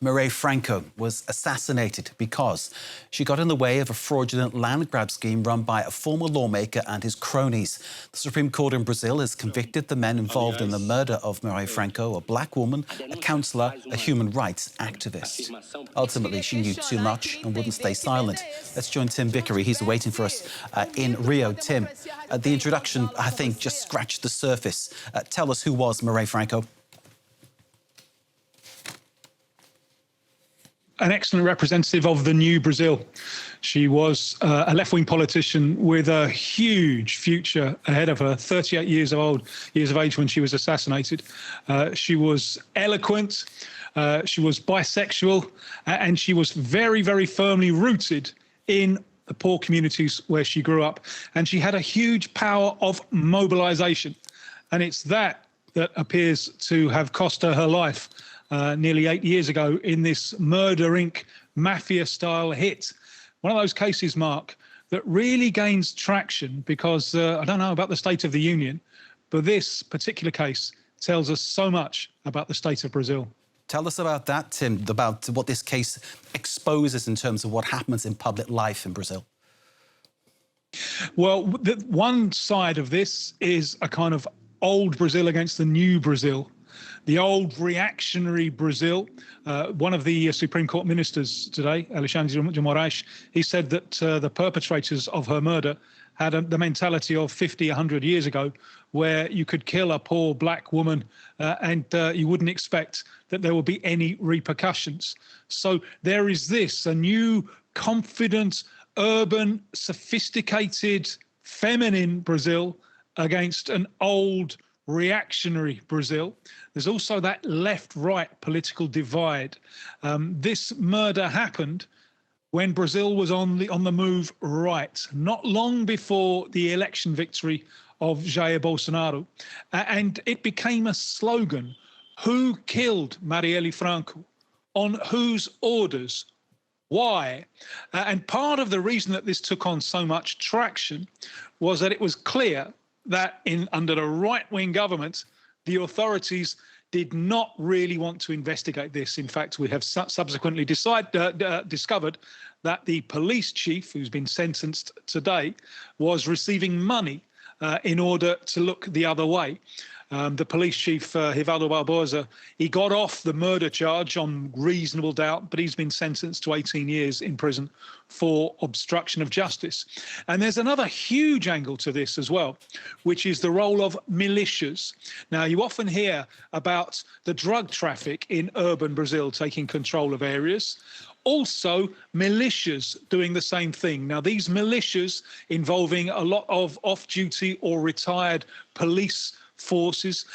Marielle Franco was assassinated because she got in the way of a fraudulent land grab scheme run by a former lawmaker and his cronies. The Supreme Court in Brazil has convicted the men involved in the murder of Marielle Franco, a black woman, a councillor, a human rights activist. Ultimately, she knew too much and wouldn't stay silent. Let's join Tim Vickery. He's waiting for us in Rio. Tim, the introduction, I think, just scratched the surface. Tell us, who was Marielle Franco? An excellent representative of the new Brazil. She was a left-wing politician with a huge future ahead of her, 38 years of age when she was assassinated. She was eloquent, she was bisexual, and she was very, very firmly rooted in the poor communities where she grew up. And she had a huge power of mobilization. And it's that appears to have cost her life nearly 8 years ago in this Murder Inc. mafia-style hit. One of those cases, Mark, that really gains traction because I don't know about the State of the Union, but this particular case tells us so much about the state of Brazil. Tell us about that, Tim, about what this case exposes in terms of what happens in public life in Brazil. Well, one side of this is a kind of old Brazil against the new Brazil. The old reactionary Brazil. One of the Supreme Court ministers today, Alexandre de Moraes, he said that the perpetrators of her murder had the mentality of 50, 100 years ago, where you could kill a poor black woman and you wouldn't expect that there would be any repercussions. So there is this, a new, confident, urban, sophisticated, feminine Brazil against an old, reactionary Brazil. There's also that left-right political divide. This murder happened when Brazil was on the move right, not long before the election victory of Jair Bolsonaro. And it became a slogan: who killed Marielle Franco? On whose orders? Why? And part of the reason that this took on so much traction was that it was clear that under the right-wing government, the authorities did not really want to investigate this. In fact, we have subsequently discovered that the police chief, who's been sentenced today, was receiving money in order to look the other way. The police chief, Rivaldo Barbosa, he got off the murder charge on reasonable doubt, but he's been sentenced to 18 years in prison for obstruction of justice. And there's another huge angle to this as well, which is the role of militias. Now, you often hear about the drug traffic in urban Brazil taking control of areas. Also, militias doing the same thing. Now, these militias involving a lot of off-duty or retired police forces,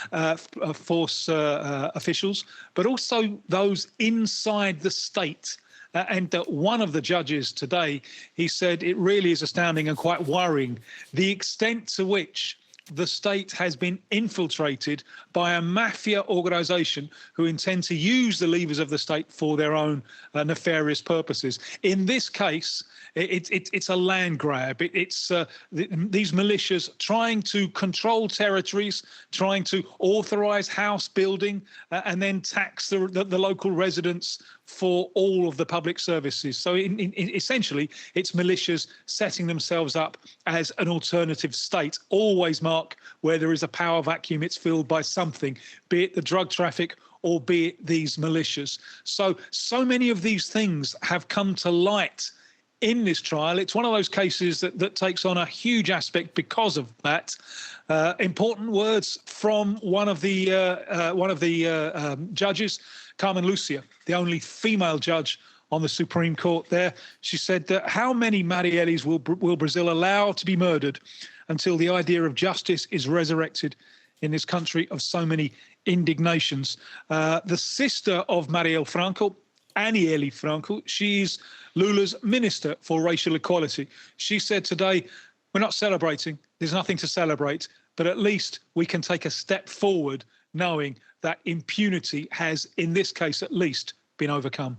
officials, but also those inside the state. And one of the judges today, he said it really is astounding and quite worrying the extent to which the state has been infiltrated by a mafia organisation who intend to use the levers of the state for their own nefarious purposes. In this case, it's a land grab. It's these militias trying to control territories, trying to authorise house building, and then tax the local residents for all of the public services. So essentially, it's militias setting themselves up as an alternative state. Always, Mark, where there is a power vacuum, it's filled by something, be it the drug traffic or be it these militias. So many of these things have come to light in this trial. It's one of those cases that takes on a huge aspect because of that. Important words from one of the judges, Carmen Lucia, the only female judge on the Supreme Court there. She said that how many Marielles will Brazil allow to be murdered until the idea of justice is resurrected in this country of so many indignations. The sister of Marielle Franco, Aniele Franco, she's Lula's Minister for Racial Equality. She said today, we're not celebrating, there's nothing to celebrate, but at least we can take a step forward knowing that impunity has, in this case at least, been overcome.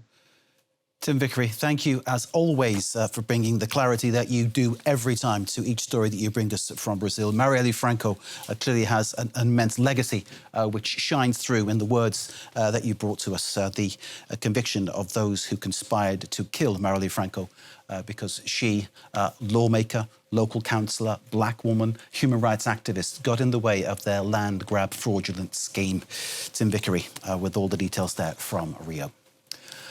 Tim Vickery, thank you, as always, for bringing the clarity that you do every time to each story that you bring us from Brazil. Marielle Franco clearly has an immense legacy, which shines through in the words that you brought to us, the conviction of those who conspired to kill Marielle Franco because she, lawmaker, local councillor, black woman, human rights activist, got in the way of their land grab fraudulent scheme. Tim Vickery with all the details there from Rio.